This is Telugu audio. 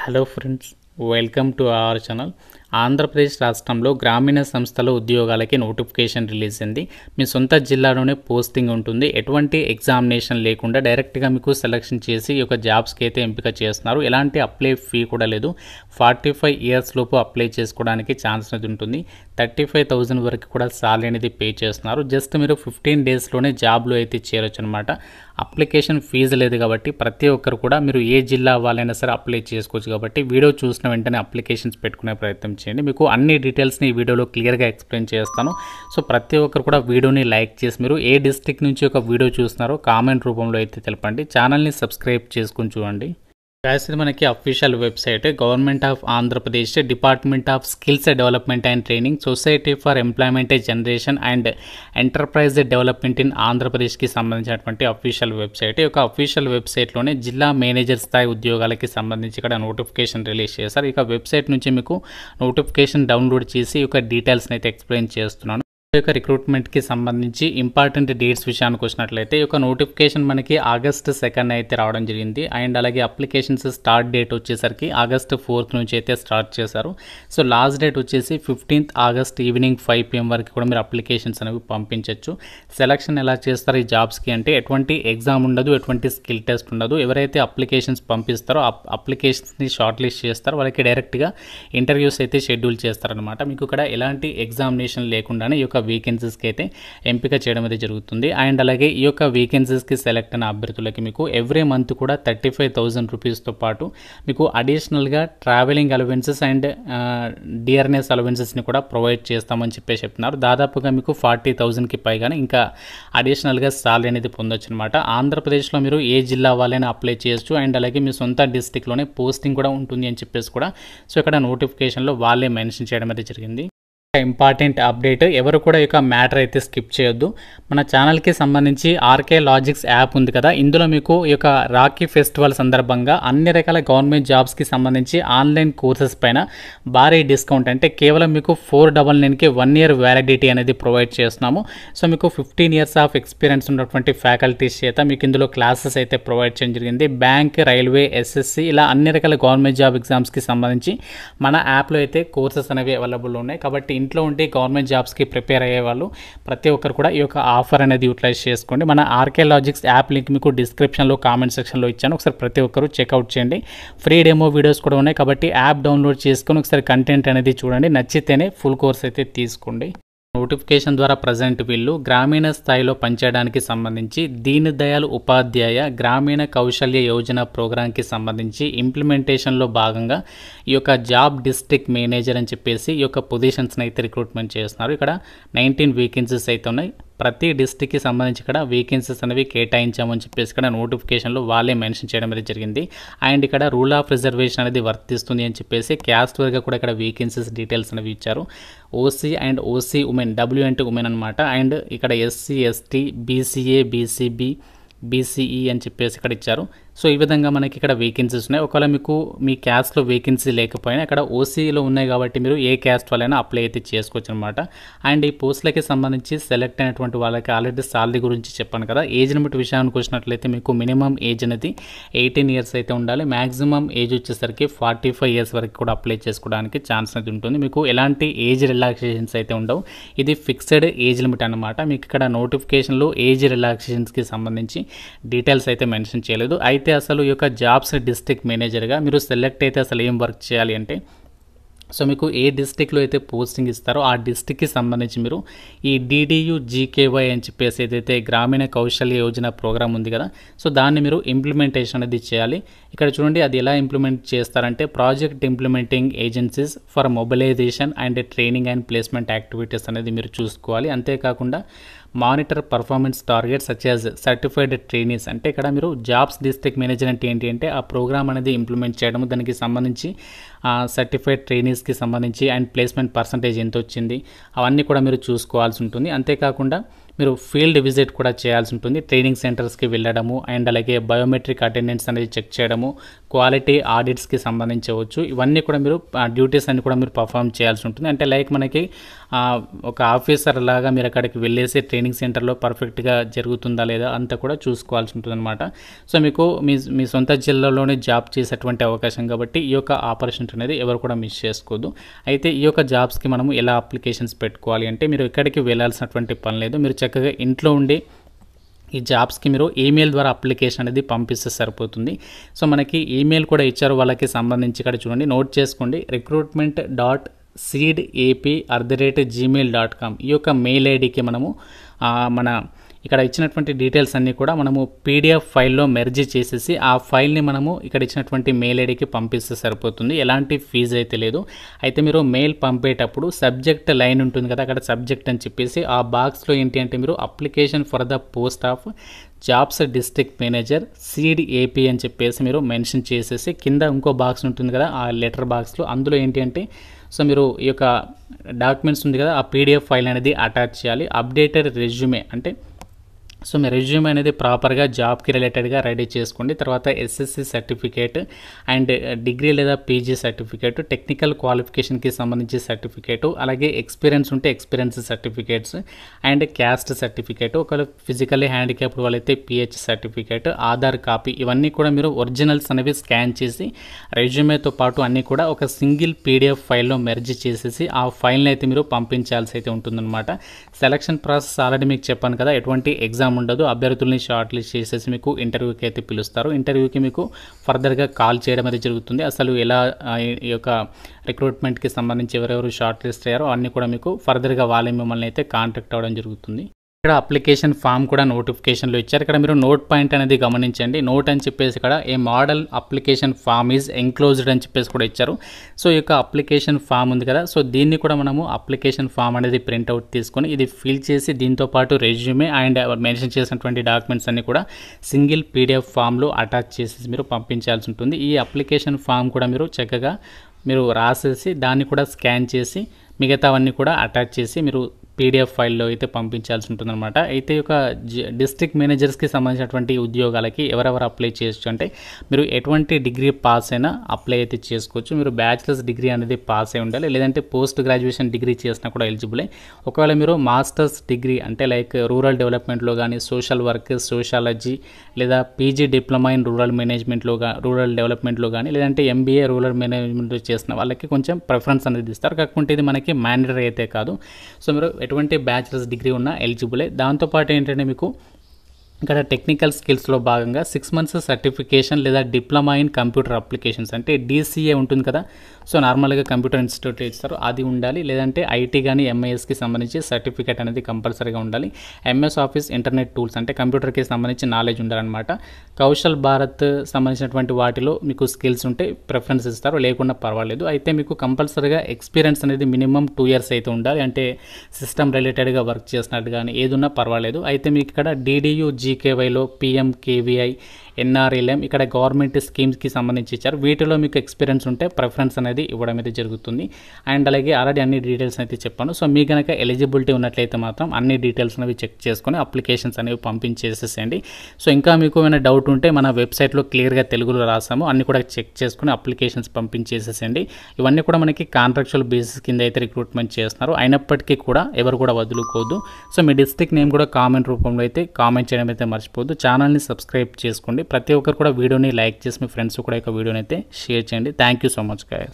Hello friends, welcome to our channel. Andhra Pradesh రాష్ట్రంలో గ్రామీణ సంస్థల ఉద్యోగాలకి నోటిఫికేషన్ రిలీజ్ అయింది. మీ సొంత జిల్లాలోనే పోస్టింగ్ ఉంటుంది. ఎటువంటి ఎగ్జామినేషన్ లేకుండా డైరెక్ట్గా మీకు సెలెక్షన్ చేసి ఈ యొక్క జాబ్స్కి అయితే ఎంపిక చేస్తున్నారు. ఎలాంటి అప్లై ఫీ కూడా లేదు. 45 ఇయర్స్ లోపు అప్లై చేసుకోవడానికి ఛాన్స్ అనేది ఉంటుంది. 35,000 వరకు కూడా సాలరీ అనేది పే చేస్తున్నారు. జస్ట్ మీరు 15 డేస్లోనే జాబ్లో అయితే చేరొచ్చు అనమాట. అప్లికేషన్ ఫీజు లేదు కాబట్టి ప్రతి ఒక్కరు కూడా మీరు ఏ జిల్లా వాళ్ళైనా సరే అప్లై చేసుకోవచ్చు. కాబట్టి వీడియో చూసిన వెంటనే అప్లికేషన్స్ పెట్టుకునే ప్రయత్నం చేయండి. మీకు అన్ని డీటెయిల్స్ని ఈ వీడియోలో క్లియర్గా ఎక్స్ప్లెయిన్ చేస్తాను. సో ప్రతి ఒక్కరు కూడా వీడియోని లైక్ చేసి మీరు ఏ డిస్ట్రిక్ట్ నుంచి ఒక వీడియో చూస్తున్నారో కామెంట్ రూపంలో అయితే తెలపండి. ఛానల్ని సబ్స్క్రైబ్ చేసుకుని చూడండి. ఇది మనకి official website government of Andhra Pradesh department of skills development and training society for employment generation and enterprise development in ఆంధ్రప్రదేశ్కి సంబంధించినటువంటి అఫీషియల్ వెబ్సైట్. ఈ యొక్క అఫీషియల్ వెబ్సైట్లోనే జిల్లా మేనేజర్ స్థాయి ఉద్యోగాలకి సంబంధించి ఇక్కడ నోటిఫికేషన్ రిలీజ్ చేశారు. ఇక వెబ్సైట్ నుంచి మీకు నోటిఫికేషన్ డౌన్లోడ్ చేసి ఈ యొక్క డీటెయిల్స్ని అయితే ఎక్స్ప్లెయిన్ చేస్తున్నాను. ఈ యొక్క రిక్రూట్మెంట్కి సంబంధించి ఇంపార్టెంట్ డేట్స్ విషయానికి వచ్చినట్లయితే ఈ యొక్క నోటిఫికేషన్ మనకి August 2 అయితే రావడం జరిగింది. అండ్ అలాగే అప్లికేషన్స్ స్టార్ట్ డేట్ వచ్చేసరికి August 4 నుంచి అయితే స్టార్ట్ చేశారు. సో లాస్ట్ డేట్ వచ్చేసి 15th August ఈవినింగ్ 5 PM వరకు కూడా మీరు అప్లికేషన్స్ అనేవి పంపించవచ్చు. సెలక్షన్ ఎలా చేస్తారు ఈ జాబ్స్కి అంటే ఎటువంటి ఎగ్జామ్ ఉండదు, ఎటువంటి స్కిల్ టెస్ట్ ఉండదు. ఎవరైతే అప్లికేషన్స్ పంపిస్తారో అప్లికేషన్స్ని షార్ట్ లిస్ట్ చేస్తారో వాళ్ళకి డైరెక్ట్గా ఇంటర్వ్యూస్ అయితే షెడ్యూల్ చేస్తారనమాట. మీకు ఇక్కడ ఎలాంటి ఎగ్జామినేషన్ లేకుండానే ఈ యొక్క వేకెన్సీస్కి అయితే ఎంపిక చేయడం అయితే జరుగుతుంది. అండ్ అలాగే ఈ యొక్క వేకెన్సీస్కి సెలెక్ట్ అయిన అభ్యర్థులకి మీకు ఎవ్రీ మంత్ కూడా 35,000 రూపీస్తో పాటు మీకు అడిషనల్గా ట్రావెలింగ్ అలవెన్సెస్ అండ్ డిఆర్ఎన్ఎస్ అలవెన్సెస్ని కూడా ప్రొవైడ్ చేస్తామని చెప్తున్నారు. దాదాపుగా మీకు 40,000కి పైగానే ఇంకా అడిషనల్గా సాలరీ అనేది పొందొచ్చు అనమాట. ఆంధ్రప్రదేశ్లో మీరు ఏ జిల్లా వాళ్ళైనా అప్లై చేయొచ్చు. అండ్ అలాగే మీ సొంత డిస్టిక్లోనే పోస్టింగ్ కూడా ఉంటుంది అని చెప్పేసి కూడా సో ఇక్కడ నోటిఫికేషన్లో వాళ్ళే మెన్షన్ చేయడం అయితే జరిగింది. ఇంపార్టెంట్ అప్డేట్, ఎవరు కూడా ఈ యొక్క మ్యాటర్ అయితే స్కిప్ చేయొద్దు. మన ఛానల్కి సంబంధించి ఆర్కే లాజిక్స్ యాప్ ఉంది కదా, ఇందులో మీకు ఈ యొక్క రాఖీ ఫెస్టివల్ సందర్భంగా అన్ని రకాల గవర్నమెంట్ జాబ్స్కి సంబంధించి ఆన్లైన్ కోర్సెస్ పైన భారీ డిస్కౌంట్ అంటే కేవలం మీకు 499కి 1 year వ్యాలిడిటీ అనేది ప్రొవైడ్ చేస్తున్నాము. సో మీకు 15 years ఆఫ్ ఎక్స్పీరియన్స్ ఉన్నటువంటి ఫ్యాకల్టీస్ చేత మీకు ఇందులో క్లాసెస్ అయితే ప్రొవైడ్ చేయడం జరిగింది. బ్యాంక్, రైల్వే, SSC ఇలా అన్ని రకాల గవర్నమెంట్ జాబ్ ఎగ్జామ్స్కి సంబంధించి మన యాప్లో అయితే కోర్సెస్ అనేవి అవైలబుల్ ఉన్నాయి. కాబట్టి ఇంట్లో ఉండి గవర్నమెంట్ జాబ్స్కి ప్రిపేర్ అయ్యే వాళ్ళు ప్రతి ఒక్కరు కూడా ఈ యొక్క ఆఫర్ అనేది యూటిలైజ్ చేసుకోండి. మన ఆర్కే లాజిక్స్ యాప్ లింక్ మీకు డిస్క్రిప్షన్లో కామెంట్ సెక్షన్లో ఇచ్చాను. ఒకసారి ప్రతి ఒక్కరు చెక్అవుట్ చేయండి. ఫ్రీ డెమో వీడియోస్ కూడా ఉన్నాయి కాబట్టి యాప్ డౌన్లోడ్ చేసుకొని ఒకసారి కంటెంట్ అనేది చూడండి. నచ్చితేనే ఫుల్ కోర్స్ అయితే తీసుకోండి. నోటిఫికేషన్ ద్వారా ప్రజెంట్ వీళ్ళు గ్రామీణ స్థాయిలో పనిచేయడానికి సంబంధించి దీన్ దయాళ్ ఉపాధ్యాయ గ్రామీణ కౌశల్య యోజన ప్రోగ్రాంకి సంబంధించి ఇంప్లిమెంటేషన్లో భాగంగా ఈ యొక్క జాబ్ డిస్ట్రిక్ట్ మేనేజర్ అని చెప్పేసి ఈ యొక్క పొజిషన్స్ని అయితే రిక్రూట్మెంట్ చేస్తున్నారు. ఇక్కడ 19 వేకెన్సీస్ అయితే ఉన్నాయి. ప్రతి డిస్ట్రిక్ట్కి సంబంధించి ఇక్కడ వేకెన్సీస్ అనేవి కేటాయించామని చెప్పేసి ఇక్కడ నోటిఫికేషన్లో వాళ్ళే మెన్షన్ చేయడం అనేది జరిగింది. అండ్ ఇక్కడ రూల్ ఆఫ్ రిజర్వేషన్ అనేది వర్తిస్తుంది అని చెప్పేసి క్యాస్ట్ వరకు కూడా ఇక్కడ వేకెన్సీస్ డీటెయిల్స్ అనేవి ఇచ్చారు. OC and OC women, W అంటే ఉమెన్ అనమాట. అండ్ ఇక్కడ SC, ST, BCA, BCB, BCE అని చెప్పేసి ఇక్కడ ఇచ్చారు. సో ఈ విధంగా మనకి ఇక్కడ వేకెన్సీస్ ఉన్నాయి. ఒకవేళ మీకు మీ క్యాస్ట్లో వేకెన్సీ లేకపోయినా ఇక్కడ ఓసీలో ఉన్నాయి కాబట్టి మీరు ఏ క్యాస్ట్ వాళ్ళైనా అప్లై అయితే చేసుకోవచ్చు అనమాట. అండ్ ఈ పోస్టులకి సంబంధించి సెలెక్ట్ అయినటువంటి వాళ్ళకి ఆల్రెడీ సాలరీ గురించి చెప్పాను కదా. ఏజ్ లిమిట్ విషయానికి వచ్చినట్లయితే మీకు మినిమం ఏజ్ అనేది 18 years అయితే ఉండాలి. మ్యాక్సిమం ఏజ్ వచ్చేసరికి 45 years వరకు కూడా అప్లై చేసుకోవడానికి ఛాన్స్ అనేది ఉంటుంది. మీకు ఎలాంటి ఏజ్ రిలాక్సేషన్స్ అయితే ఉండవు. ఇది ఫిక్స్డ్ ఏజ్ లిమిట్ అనమాట. మీకు ఇక్కడ నోటిఫికేషన్లో ఏజ్ రిలాక్సేషన్స్కి సంబంధించి డీటెయిల్స్ అయితే మెన్షన్ చేయలేదు. అయితే అసలు ఈ యొక్క జాబ్స్ డిస్ట్రిక్ట్ మేనేజర్గా మీరు సెలెక్ట్ అయితే అసలు ఏం వర్క్ చేయాలి అంటే సో మీకు ఏ డిస్ట్రిక్ట్లో అయితే పోస్టింగ్ ఇస్తారో ఆ డిస్ట్రిక్ట్కి సంబంధించి మీరు ఈ DDU-GKY అని చెప్పేసి ఏదైతే గ్రామీణ కౌశల్య యోజన ప్రోగ్రామ్ ఉంది కదా, సో దాన్ని మీరు ఇంప్లిమెంటేషన్ అనేది చేయాలి. ఇక్కడ చూడండి అది ఎలా ఇంప్లిమెంట్ చేస్తారంటే project implementing agencies for mobilisation and training and placement activities అనేది మీరు చూసుకోవాలి. అంతేకాకుండా monitor performance targets such as certified trainees అంటే ఇక్కడ మీరు జాబ్స్ డిస్ట్రిక్ట్ మేనేజర్ అంటే ఏంటి అంటే ఆ ప్రోగ్రామ్ అనేది ఇంప్లిమెంట్ చేయడం, దానికి సంబంధించి సర్టిఫైడ్ ట్రైనీస్కి సంబంధించి అండ్ ప్లేస్మెంట్ పర్సంటేజ్ ఎంత వచ్చింది అవన్నీ కూడా మీరు చూసుకోవాల్సి ఉంటుంది. అంతేకాకుండా మీరు ఫీల్డ్ విజిట్ కూడా చేయాల్సి ఉంటుంది. ట్రైనింగ్ సెంటర్స్కి వెళ్ళడము అండ్ అలాగే బయోమెట్రిక్ అటెండెన్స్ అనేది చెక్ చేయడము, క్వాలిటీ ఆడిట్స్కి సంబంధించవచ్చు. ఇవన్నీ కూడా మీరు డ్యూటీస్ అన్ని కూడా మీరు పర్ఫామ్ చేయాల్సి ఉంటుంది. అంటే లైక్ మనకి ఒక ఆఫీసర్ లాగా మీరు అక్కడికి వెళ్ళేసి ట్రైనింగ్ సెంటర్లో పర్ఫెక్ట్గా జరుగుతుందా లేదా అంతా కూడా చూసుకోవాల్సి ఉంటుంది అనమాట. సో మీకు మీ సొంత జిల్లాలోనే జాబ్ చేసేటువంటి అవకాశం కాబట్టి ఈ యొక్క ఆపర్చునిటీ అనేది ఎవరు కూడా మిస్ చేసుకోవద్దు. అయితే ఈ యొక్క జాబ్స్కి మనము ఎలా అప్లికేషన్స్ పెట్టుకోవాలి అంటే మీరు ఎక్కడికి వెళ్ళాల్సినటువంటి పని లేదు. మీరు చక్కగా ఇంట్లో ఉండి ఈ జాబ్స్కి మీరు ఈమెయిల్ ద్వారా అప్లికేషన్ అనేది పంపిస్తే సరిపోతుంది. సో మనకి ఈమెయిల్ కూడా ఇచ్చారు వాళ్ళకి సంబంధించి. ఇక్కడ చూడండి, నోట్ చేసుకోండి, recruitment.seedap@gmail.com ఈ యొక్క మెయిల్ ఐడికి మనము మన ఇక్కడ ఇచ్చినటువంటి డీటెయిల్స్ అన్నీ కూడా మనము పీడిఎఫ్ ఫైల్లో మెర్జ్ చేసేసి ఆ ఫైల్ని మనము ఇక్కడ ఇచ్చినటువంటి మెయిల్ ఐడికి పంపిస్తే సరిపోతుంది. ఎలాంటి ఫీజు అయితే లేదు. అయితే మీరు మెయిల్ పంపేటప్పుడు సబ్జెక్ట్ లైన్ ఉంటుంది కదా, అక్కడ సబ్జెక్ట్ అని చెప్పేసి ఆ బాక్స్లో ఏంటి అంటే మీరు application for the post of jobs district manager seed AP అని చెప్పేసి మీరు మెన్షన్ చేసేసి కింద ఇంకో బాక్స్ ఉంటుంది కదా ఆ లెటర్ బాక్స్లో, అందులో ఏంటి అంటే సో మీరు ఈ యొక్క డాక్యుమెంట్స్ ఉంది కదా ఆ పీడిఎఫ్ ఫైల్ అనేది అటాచ్ చేయాలి. అప్డేటెడ్ రెజ్యూమే అంటే సో మీ రెజ్యూమ్ అనేది ప్రాపర్గా జాబ్కి రిలేటెడ్గా రెడీ చేసుకోండి. తర్వాత ఎస్ఎస్సి సర్టిఫికేట్ అండ్ డిగ్రీ లేదా పీజీ సర్టిఫికేట్, టెక్నికల్ క్వాలిఫికేషన్కి సంబంధించి సర్టిఫికేటు, అలాగే ఎక్స్పీరియన్స్ ఉంటే experience certificates and caste certificate, ఒకవేళ ఫిజికల్లీ హ్యాండిక్యాప్డ్ వాళ్ళైతే పిహెచ్ సర్టిఫికేట్, ఆధార్ కాపీ, ఇవన్నీ కూడా మీరు ఒరిజినల్స్ అనేవి స్కాన్ చేసి రెజ్యూమేతో పాటు అన్నీ కూడా ఒక సింగిల్ పీడిఎఫ్ ఫైల్లో మెర్జ్ చేసేసి ఆ ఫైల్ని అయితే మీరు పంపించాల్సి అయితే ఉంటుందన్నమాట. సెలక్షన్ ప్రాసెస్ ఆల్రెడీ మీకు చెప్పాను కదా, ఎటువంటి ఎగ్జామ్ ఉండదు. అభ్యర్థుల్ని షార్ట్ లిస్ట్ చేసేసి మీకు ఇంటర్వ్యూకి అయితే పిలుస్తారు. ఇంటర్వ్యూకి మీకు ఫర్దర్గా కాల్ చేయడం అనేది జరుగుతుంది. అసలు ఎలా ఈ యొక్క రిక్రూట్మెంట్కి సంబంధించి ఎవరెవరు షార్ట్ లిస్ట్ అయ్యారో అన్నీ కూడా మీకు ఫర్దర్గా వాళ్ళే మిమ్మల్ని అయితే కాంటాక్ట్ అవ్వడం జరుగుతుంది. ఇక్కడ అప్లికేషన్ ఫామ్ కూడా నోటిఫికేషన్లో ఇచ్చారు. ఇక్కడ మీరు నోట్ పాయింట్ అనేది గమనించండి. నోట్ అని చెప్పేసి ఇక్కడ a model application form is enclosed అని చెప్పేసి కూడా ఇచ్చారు. సో ఈ యొక్క అప్లికేషన్ ఫామ్ ఉంది కదా, సో దీన్ని కూడా మనము అప్లికేషన్ ఫామ్ అనేది ప్రింట్అవుట్ తీసుకొని ఇది ఫిల్ చేసి దీంతో పాటు రెజ్యూమే అండ్ మెన్షన్ చేసినటువంటి డాక్యుమెంట్స్ అన్ని కూడా సింగిల్ పీడిఎఫ్ ఫామ్లో అటాచ్ చేసి మీరు పంపించాల్సి ఉంటుంది. ఈ అప్లికేషన్ ఫామ్ కూడా మీరు చక్కగా మీరు రాసేసి దాన్ని కూడా స్కాన్ చేసి మిగతావన్నీ కూడా అటాచ్ చేసి మీరు పీడిఎఫ్ ఫైల్లో అయితే పంపించాల్సి ఉంటుందన్నమాట. అయితే ఈ యొక్క డిస్ట్రిక్ట్ మేనేజర్స్కి సంబంధించినటువంటి ఉద్యోగాలకి ఎవరెవరు అప్లై చేయొచ్చు అంటే మీరు ఎటువంటి డిగ్రీ పాస్ అయినా అప్లై అయితే చేసుకోవచ్చు. మీరు బ్యాచిలర్స్ డిగ్రీ అనేది పాస్ అయి ఉండాలి, లేదంటే పోస్ట్ గ్రాడ్యుయేషన్ డిగ్రీ చేసినా కూడా ఎలిజిబులే. ఒకవేళ మీరు మాస్టర్స్ డిగ్రీ అంటే లైక్ రూరల్ డెవలప్మెంట్లో కానీ, సోషల్ వర్క్, సోషాలజీ లేదా పీజీ డిప్లొమా ఇన్ రూరల్ మేనేజ్మెంట్లో రూరల్ డెవలప్మెంట్లో కానీ, లేదంటే ఎంబీఏ రూరల్ మేనేజ్మెంట్లో చేసిన వాళ్ళకి కొంచెం ప్రిఫరెన్స్ అనేది ఇస్తారు. కాకపోతే ఇది మనకి మ్యాండటరీ అయితే కాదు. సో మీరు ఎటువంటి బ్యాచిలర్స్ డిగ్రీ ఉన్నా ఎలిజిబులే. దాంతోపాటు ఏంటంటే మీకు ఇక్కడ టెక్నికల్ స్కిల్స్లో భాగంగా 6 months సర్టిఫికేషన్ లేదా డిప్లొమా ఇన్ కంప్యూటర్ అప్లికేషన్స్ అంటే DCA ఉంటుంది కదా, సో నార్మల్గా కంప్యూటర్ ఇన్స్టిట్యూట్ ఇస్తారు, అది ఉండాలి. లేదంటే ఐటీ కానీ ఎంఐఎస్కి సంబంధించి సర్టిఫికేట్ అనేది కంపల్సరీగా ఉండాలి. MS ఆఫీస్ ఇంటర్నెట్ టూల్స్ అంటే కంప్యూటర్కి సంబంధించి నాలెడ్జ్ ఉండాలన్నమాట. కౌశల్ భారత్ సంబంధించినటువంటి వాటిలో మీకు స్కిల్స్ ఉంటే ప్రిఫరెన్స్ ఇస్తారు, లేకుండా పర్వాలేదు. అయితే మీకు కంపల్సరీగా ఎక్స్పీరియన్స్ అనేది మినిమం 2 years అయితే ఉండాలి. అంటే సిస్టమ్ రిలేటెడ్గా వర్క్ చేసినట్టు కానీ ఏదున్నా పర్వాలేదు. అయితే మీకు ఇక్కడ DDU GKYలో PMKVI NRLM ఇక్కడ గవర్నమెంట్ స్కీమ్స్కి సంబంధించి ఇచ్చారు. వీటిలో మీకు ఎక్స్పీరియన్స్ ఉంటే ప్రిఫరెన్స్ అనేది ఇవ్వడం అయితే జరుగుతుంది. అండ్ అలాగే ఆల్రెడీ అన్ని డీటెయిల్స్ అయితే చెప్పాను. సో మీ కనుక ఎలిజిబిలిటీ ఉన్నట్లయితే మాత్రం అన్ని డీటెయిల్స్ అనేవి చెక్ చేసుకొని అప్లికేషన్స్ అనేవి పంపించేసేసేయండి. సో ఇంకా మీకు ఏమైనా డౌట్ ఉంటే మన వెబ్సైట్లో క్లియర్గా తెలుగులో రాసాము, అన్ని కూడా చెక్ చేసుకుని అప్లికేషన్స్ పంపించేసేసేయండి. ఇవన్నీ కూడా మనకి కాంట్రాక్చువల్ బేసిస్ కింద అయితే రిక్రూట్మెంట్ చేస్తున్నారు. అయినప్పటికీ కూడా ఎవరు కూడా వదులుకోవద్దు. సో మీ డిస్ట్రిక్ట్ నేమ్ కూడా కామెంట్ రూపంలో అయితే కామెంట్ చేయడం అయితే మర్చిపోవద్దు. ఛానల్ని సబ్స్క్రైబ్ చేసుకోండి. ప్రతి ఒక్కరు కూడా వీడియోని లైక్ చేసి మీ ఫ్రెండ్స్ కూడా ఈ వీడియోని అయితే షేర్ చేయండి. Thank you so much guys.